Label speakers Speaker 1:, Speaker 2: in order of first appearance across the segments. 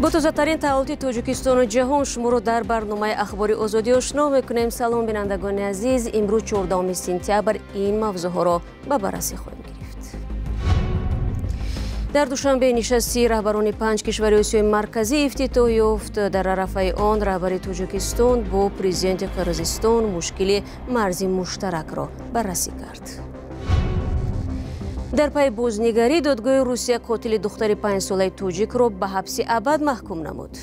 Speaker 1: با تازه‌ترین تحولات تاجیکستان و جهان شما رو در برنامه اخباری آزادی آشنا می‌کنیم. سلام بینندگان عزیز، امروز 14 سپتامبر این موضوعات را به بررسی خواهیم گرفت. در دوشنبه نشستی رهبران 5 کشور آسیای مرکزی افتتاح یافت. در عرفه آن رهبر تاجیکستان با پرزیدنت قرقیزستان مشکل مرزی مشترک را بررسی کرد. در پی بازنگری دادگاه روسیه قاتل دختر 5 ساله توجیک را به حبس ابد محکوم نمود.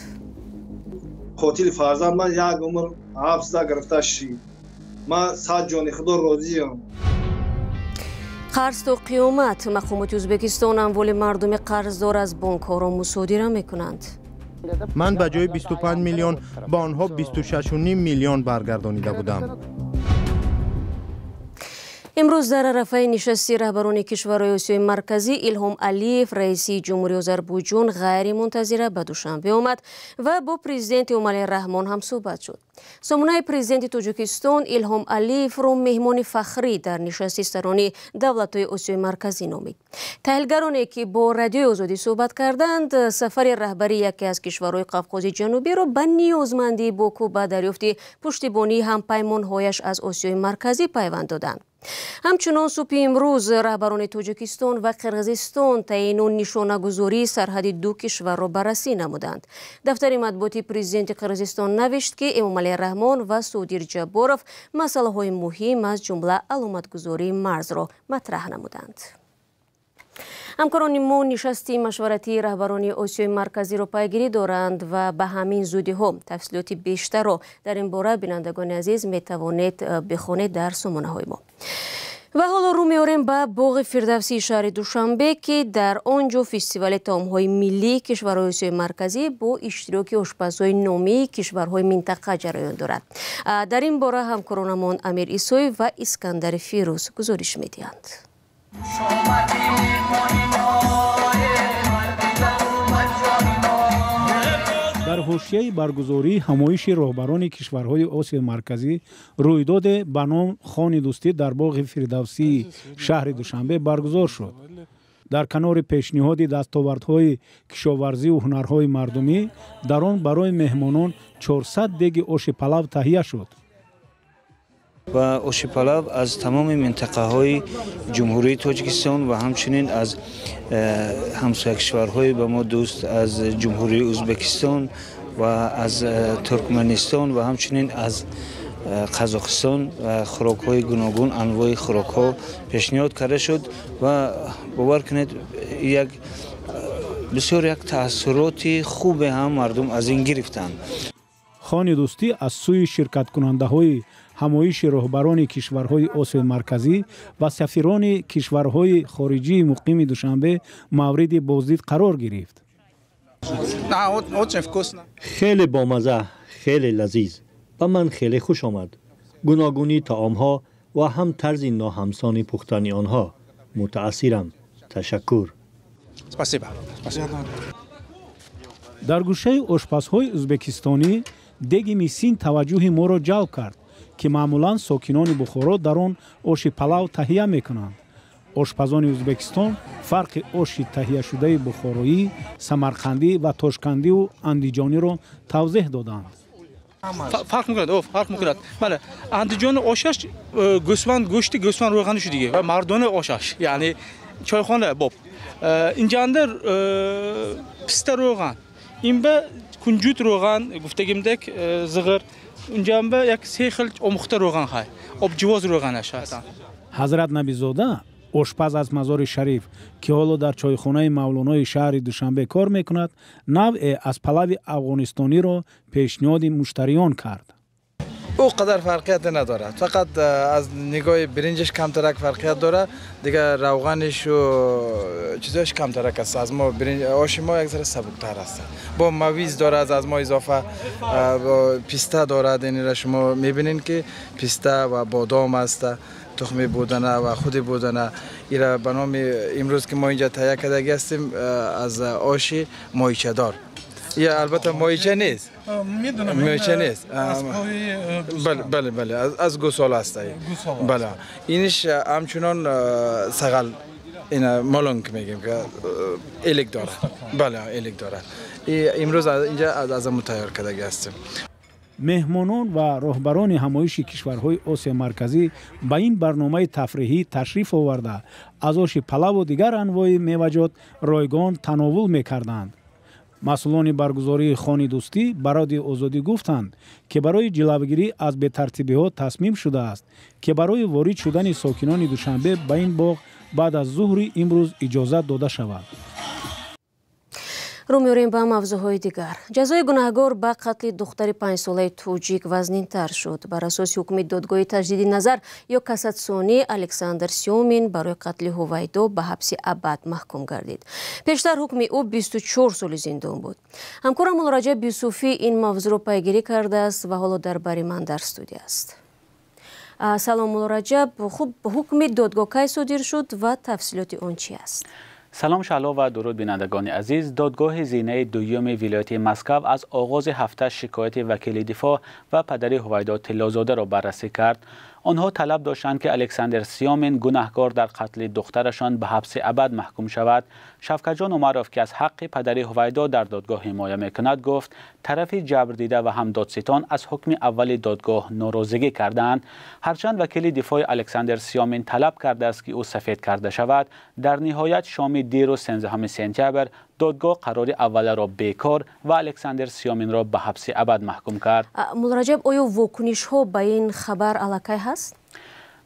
Speaker 2: قاتل فرزند من یک عمر حبس گرفته شد. من 100 جان خدا راضیم.
Speaker 1: قرض تا قیامت. مقامات ازبکستان اموال مردم قرضدار از بانک‌ها را مصادره می‌کنند.
Speaker 3: من به جای 25 میلیون با آنها 26.5 میلیون برگردانیده بودم.
Speaker 1: امروز در عرفه نشستی رهبران کشورهای آسیای مرکزی ایلهام علیف رئیس جمهوری آذربایجان غیر منتظره به دوشنبه آمد و با پرزیدنت امالی رحمان هم صحبت شد. سامانه پرزیدنت تاجیکستان ایلهام علیف را مهمان فخری در نشست سران دولت‌های آسیای مرکزی نامید. تحلیلگرانی که با رادیو آزادی صحبت کردند، سفر رهبری یکی از کشورهای قفقاز جنوبی را به نیازمندی باکو به دریافت پشتیبانی همپیمان‌هایش از آسیای مرکزی پیوند دادند. همچنان صبح امروز رهبران تاجیکستان و قرقیزستان تعیین و نشانه‌گذاری سرحد دو کشور را بررسی نمودند. دفتر مطبوعاتی پرزیدنت قرقیزستان نوشت که امامعلی رحمان و سودیر جباروف مسائل مهم از جمله علامتگذاری مرز را مطرح نمودند. همکاران ما نشستی مشورتی رهبران آسیای مرکزی را پیگیری دارند و به همین زودی ها تفصیلات بیشتر را در این باره بینندگان عزیز می توانید بخوانید در سامانه های ما. و حالا رو میاریم به باغ فردوسی شهر دوشنبه که در آنجا فستیوال طعام‌های ملی کشورهای آسیای مرکزی با اشتراک آشپزهای نامی کشورهای منطقه جریان دارد. در این باره همکارانمان امیر عیسوی و اسکندر فیروز گزارش می‌دهند.
Speaker 4: در حاشیه برگزاری همایش رهبران کشورهای آسیای مرکزی رویداد به نام خوان دوستی در باغ فردوسی شهر دوشنبه برگزار شد. در کنار پیشنهاد دستاوردهای کشاورزی و هنرهای مردمی در آن برای مهمانان 400 دیگ آش پلو تهیه شد.
Speaker 5: و آش پلو از تمام منطقه های جمهوری تاجیکستان و همچنین از همسایه کشورهای به ما دوست از جمهوری ازبکستان و از ترکمنستان و همچنین از قزاقستان و خوراک های گوناگون انواع خوراک ها پیشنهاد کرده شد و باور کنید بسیار یک تاثیرات خوب هم مردم از این گرفتند.
Speaker 4: خوان دوستی از سوی شرکت کننده های همایش رهبران کشورهای آسیای مرکزی و سفیران کشورهای خارجی مقیم دوشنبه مورد بازدید قرار گرفت.
Speaker 6: خیلی بامزه، خیلی لذیذ و من خیلی خوش آمد. گوناگونی طعام‌ها و هم طرز ناهمسان پختن آنها. متأثرم. تشکر.
Speaker 4: در گوشه آشپزهای ازبکستانی دیگ میسین توجه ما را جلب کرد که معمولاً ساکنان بخارا در آن آش پلو تهیه میکنند. آشپزان ازبکستان فرق آش تهیه شده بخارایی، سمرقندی و تاشکندی و اندیجانی را توضیح دادند.
Speaker 7: فرق میکند. بله، اندیجان آشش گوشت گوسفند روغنش دیگه و مردان آشش یعنی چایخانه باب. اینجا اندر پسته روغن، این به کنجوت روغن گفتگیمدک زغر، اینجا هم به یک سه خیل آموخته روغن خواهی آب جواز روغنش هست.
Speaker 4: حضرت نبیزاده آشپز از مزار شریف که حالا در چایخانه مولانای شهر دوشنبه کار میکند نوع از پلو افغانستانی را پیشنهاد مشتریان کرد.
Speaker 8: او قدر فرقیت ندارد، فقط از نگاه برنجش کمترک فرقیت داره، دیگه روغنش و چیزاش کمترک است. از ما برنج آش ما یک ذره سبکتر است، با مویز داره، از ما اضافه پیسته داره. این را شما میبینین که پیسته و بادام است، تخم بودنه و خود بودنه. ایرا به نام امروز که ما اینجا تهیه کرده هستیم از آش مایچه دار. یا البته مایچه نیست.
Speaker 7: میدونم
Speaker 8: مایچه نیست. بله از گوساله است. بله اینش همچنان سغل این مالونگ میگیم که الک داره. بله الک داره. امروز اینجا از امو تیار کردگی هستیم.
Speaker 4: مهمانان و راهبران همایش کشورهای آسیا مرکزی با این برنامه تفریحی تشریف آورده از آش پلو و دیگر انواع میوه‌جات رایگان تناول می‌کردند. مسئولان برگزاری خانه دوستی برای آزادی گفتند که برای جلوگیری از بی‌ترتیبی‌ها تصمیم شده است که برای وارد شدن ساکنان دوشنبه به این باغ بعد از ظهر امروز اجازه داده شود.
Speaker 1: رو می‌آوریم به موضوع‌های دیگر. جزای گناهگار به قتل دختر 5 ساله توجیک وزنین‌تر شد. بر اساس حکم دادگاه تجدید نظر یا کاساتسیونی الکساندر سیومین برای قتل هویدا به حبس ابد محکوم گردید. پیشتر حکم او 24 سال زندان بود. همکارم مراجعه یوسفی این موضوع را پیگیری کرده است و حالا در بری من در استودیو است. سلام مراجعه، خوب حکم دادگاه کی صادر شد و تفصیلات آن چی است؟
Speaker 9: سلام شعلا و درود بینندگان عزیز. دادگاه زینه دوم ولایت مسکو از آغاز هفته شکایت وکیل دفاع و پدر هویدا طلازاده را بررسی کرد. آنها طلب داشتند که الکساندر سیومین گناهکار در قتل دخترشان به حبس ابد محکوم شود. شفقت جان عمروف که از حق پدر هویدا در دادگاه حمایت میکند گفت طرف جبر دیده و هم دادستان از حکم اول دادگاه ناراضگی کردند. هرچند وکیل دفاع الکساندر سیومین طلب کرده است که او سفید کرده شود، در نهایت شام دیر و 13 سپتامبر دادگاه قرار اول را بیکار و الکساندر سیومین را به حبس ابد محکوم کرد.
Speaker 1: مراجعه، آیا واکنش ها به این خبر علاقه هست؟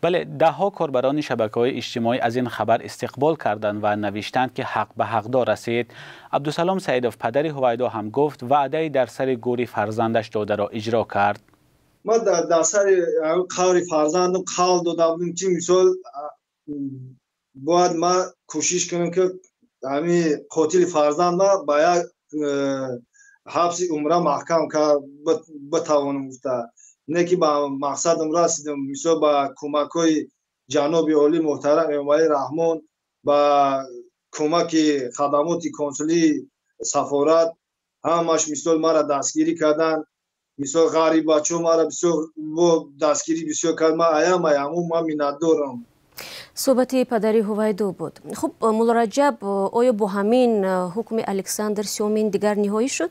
Speaker 9: بله، دهها کاربران شبکه‌های اجتماعی از این خبر استقبال کردند و نوشتند که حق به حقدار رسید. عبدالسلام سعیدوف پدر هویدا هم گفت وعده در سر گوری فرزندش داده را اجرا کرد.
Speaker 2: ما در سر قوری فرزندم قول داده بودم که مثال باید ما کوشش کنیم که همین قاتل فرزند ما باید حبس عمره محکم که بتوانم گفته، نه که با مقصدم رسیدم. مثلا با کمک های جناب عالی محترم امام رحمان، با کمک خدمات کنسولی سفارت همش مثال ما را دستگیری کردن. مثال غریب بچه ما را بسیار دستگیری بسیار کرد. ما ما منتدارم.
Speaker 1: صحبت پدری هویدا بود. خب مراجعه، آیا با همین حکم الکساندر سیومین دیگر نهایی شد؟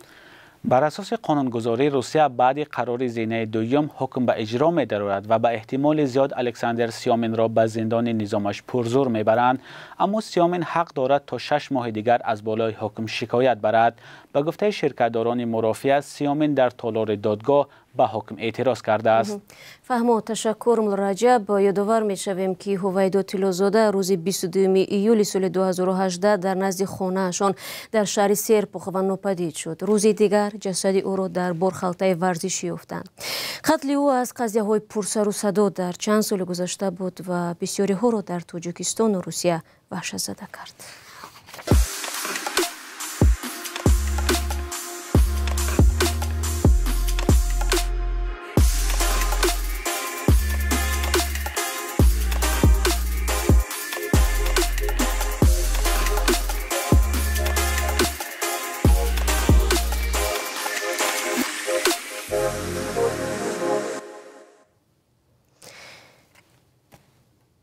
Speaker 9: بر اساس قانونگذاری روسیه بعد قرار زینه دوم حکم به اجرا می درآید و به احتمال زیاد الکساندر سیومین را به زندان نظامش پرزور میبرند، اما سیومین حق دارد تا 6 ماه دیگر از بالای حکم شکایت برد. به گفته شرکتداران مرافعه، سیومین در تالار دادگاه به حکم اعتراض کرده است.
Speaker 1: فهمو، تشکر مراجعه. با یادآور میشویم که هویدا طلازاده روز 22 ایول سال 2018 در نزد خانه‌شان در شهر سرپخ و ناپدید شد. روزی دیگر جسد او را در برخالطه ورزشی یافتند. قتل او از قضیه‌های پرسر و صدا در چند سال گذشته بود و بسیاری ها را در تاجیکستان و روسیه وحشت زده کرد.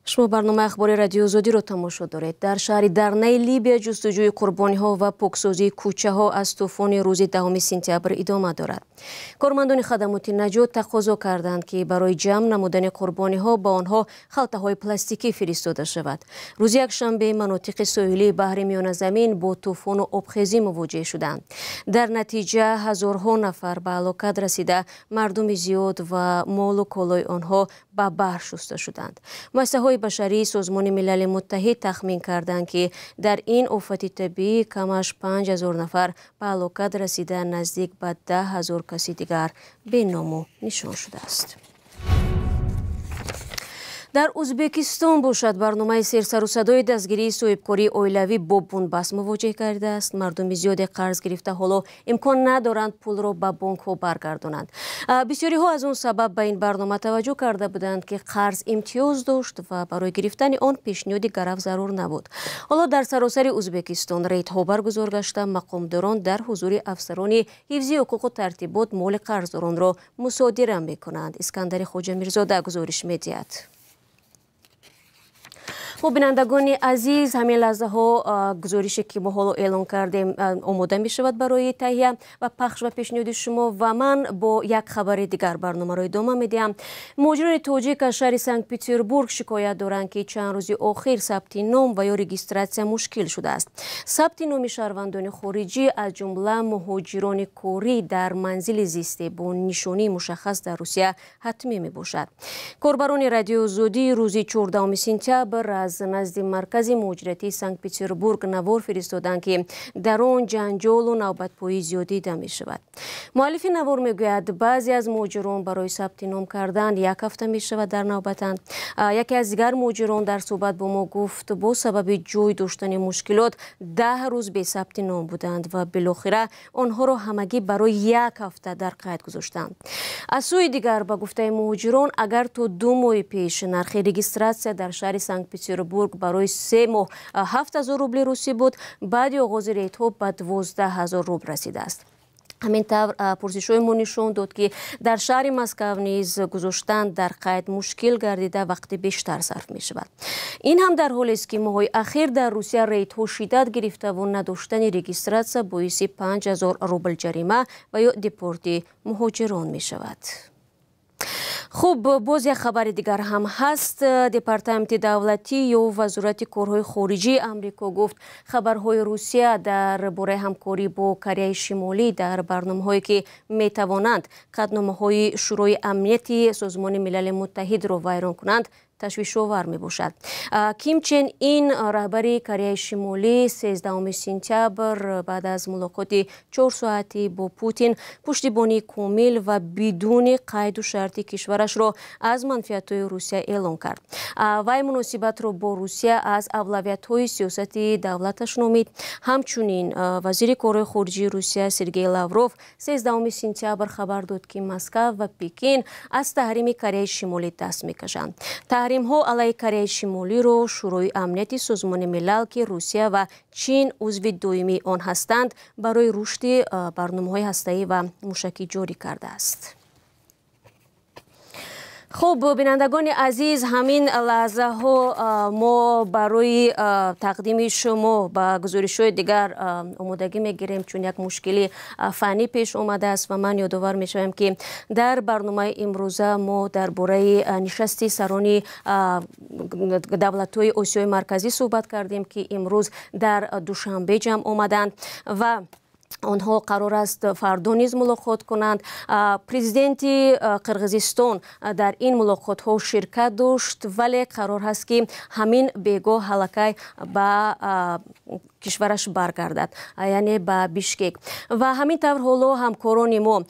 Speaker 1: شما برنامه اخبار رادیو آزادی را تماشا دارید. در شهر درنه لیبیا جستجوی قربانی ها و پاکسازی کوچه ها از طوفان روز 10 سپتامبر ادامه دارد. کارمندان خدمات نجات تقاضا کردند که برای جمع نمودن قربانی ها با آنها خلطه های پلاستیکی فرستاده شود. روز یکشنبه مناطق ساحلی بحر میان زمین با طوفان و آبخیزی مواجه شدند. در نتیجه هزارها نفر به هلاکت رسیده، مردم زیاد و مال و کالای آنها به بحر شسته شدند. مؤسسه‌های بشری سازمان ملل متحد تخمین کردند که در این آفت طبیعی کمش 5000 نفر به هلاکت رسیده، نزدیک به 10,000 کسی دیگر به نام و نشان شده است. در ازبکستان باشد برنامه سر و صدای دستگیری صاحبکاری اویلوی با بنبست مواجه کرده است. مردم زیاد قرض گرفته حالا امکان ندارند پول را به بانک ها برگردانند. بسیاری ها از اون سبب به این برنامه توجه کرده بودند که قرض امتیاز داشت و برای گرفتن آن پیشنهاد گرفت ضرور نبود. حالا در سراسر ازبکستان ریدها برگزار گشته، مقامداران در حضور افسران حفظی حقوق و ترتیبات مال قرضداران را مصادره میکنند. اسکندر خواجه میرزاده گزارش می‌دهد. خب بینندگان عزیز، همین لحظه ها گزارشی که ما حالا اعلام کردیم آماده می شود برای تهیه و پخش و پیشنهاد شما و من با یک خبر دیگر برنامه را ادامه میدیم. مهاجران تاجیک از شهر سنت پترزبورگ شکایت دارند که چند روز اخیر ثبت نام و یا رجیستراسیون مشکل شده است. ثبت نام شهروندان خارجی از جمله مهاجران کوری در منزل زیسته با نشانی مشخص در روسیه حتمی می باشد. کاربران رادیو زودی روز 14 سپتامبر از نزد مرکز مهاجرتی سنت پترزبورگ نوار فرستادند که در آن جنجال و نوبت‌پایی زیاد دیده می شود. مؤلف نوار می گوید بعضی از مهاجران برای ثبت نام کردن یک هفته می شود در نوبتند. یکی از دیگر مهاجران در صحبت با ما گفت با سبب جای داشتن مشکلات 10 روز به ثبت نام بودند و بالاخره آنها را همگی برای یک هفته در قید گذاشتند. از سوی دیگر با گفته مهاجران اگر تا 2 ماه پیش نرخ رجیستراسیون در شهر سنت پترزبورگ برای 3 ماه 7000 روبل روسی بود، بعد آغاز ریت‌ها به 12000 روبل رسیده است. همینطور پرسش‌های نشان داد که در شهر مسکو نیز گذاشتن در قید مشکل گردیده وقت بیشتر صرف می شود. این هم در حالی است که ماه‌های اخیر در روسیه ریت‌ها شدت گرفته و نداشتن رجیستراسیون باعث 5000 روبل جریمه و یا دپورت مهاجران می شود. خب باز یک خبر دیگر هم هست. دپارتمنت دولتی یا وزارت کارهای خارجی آمریکا گفت خبرهای روسیه درباره همکاری با کره شمالی در برنامه‌هایی که می‌توانند قطعنامه‌های شورای امنیتی سازمان ملل متحد را ویران کنند تشویش‌آور می‌باشد. کیم چن این رهبر کره شمالی 13 سپتامبر بعد از ملاقات 4 ساعتی با پوتین پشتیبانی کامل و بدون قید و شرطی کشورش را از منفعت‌های روسیه اعلام کرد. وی مناسبت را با روسیه از اولویت‌های سیاسی دولتش نامید. همچنین وزیر کارهای خارجه روسیه سرگئی لاوروف 13 سپتامبر خبر داد که مسکو و پکین از تحریم کره شمالی دست می‌کشند. تحریم‌ها علیه کره شمالی را شورای امنیتی سازمان ملل که روسیه و چین عضو دائمی آن هستند برای رشد برنامه‌های هسته‌ای و موشکی جاری کرده است. خب بینندگان عزیز، همین لحظه ها ما برای تقدیم شما با گزارش‌های دیگر آمادگی میگیریم چون یک مشکلی فنی پیش آمده است و من یادآور میشوم که در برنامه امروزه ما درباره نشست سران دولت‌های آسیای مرکزی صحبت کردیم که امروز در دوشنبه جمع آمدند و آنها قرار است فردا نیز ملاقات کنند. پرزیدنت قرقیزستان در این ملاقات ها شرکت داشت ولی قرار است که همین بیگاه هلکه به کشورش برگردد، یعنی به بیشکک. و همینطور حالا همکاران ما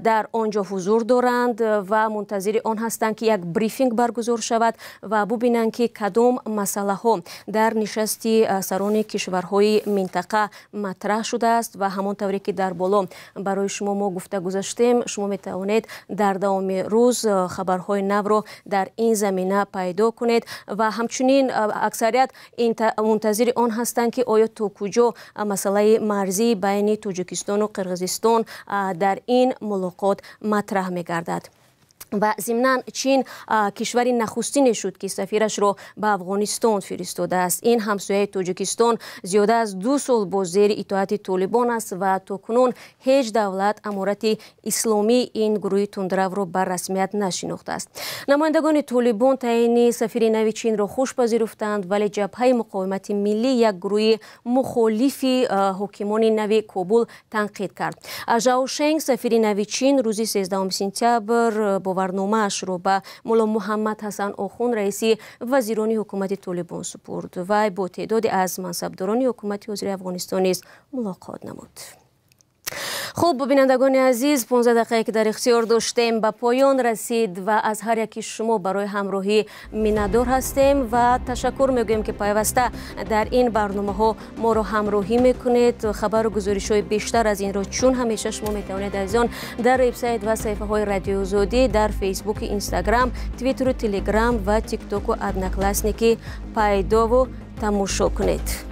Speaker 1: در آنجا حضور دارند و منتظر آن هستند که یک بریفینگ برگزار شود و ببینند که کدام مسئله ها در نشست سران کشورهای منطقه مطرح شده است و همانطوری که در بالا برای شما ما گفته گذاشتیم شما می توانید در دوام روز خبرهای نو را در این زمینه پیدا کنید و همچنین اکثریت منتظر آن هستند که آیا تا کجا مسئله مرزی بین تاجیکستان و قرقیزستان در این ملاقات مطرح می گردد. و ضمناً چین کشور نخستین شد که سفیرش را به افغانستان فرستاده است. این همسایه تاجیکستان زیاده از 2 سال با زیر اطاعت طالبان است و تاکنون هیچ دولت امارت اسلامی این گروه تندرو را به رسمیت نشناخته است. نمایندگان طالبان تعیین سفیر نو چین را خوش پذیرفتند ولی جبهه مقاومت ملی یک گروه مخالف حاکمان نو کابل تنقید کرد. ژائو شنگ سفیر نو چین روز 13 سپتامبر برنامه اش را به مولا محمد حسن آخوند رئیس وزیران حکومت طالبان سپرد و با تعدادی از منصبداران حکومت حاضر افغانستان نیز ملاقات نمود. خب بینندگان عزیز 15 دقیقه که در اختیار داشتیم به پایان رسید و از هر یکی شما برای همراهی منتظر هستیم و تشکر میگویم که پیوسته در این برنامه ها ما رو همراهی میکنید. خبر و گزارش های بیشتر از این را چون همیشه شما میتوانید از آن در وبسایت و صفحه های رادیو زودی در فیسبوک، اینستاگرام، توییتر و تلگرام و تیک توک و ادنکلاسنیکی پیدا و تماشا کنید.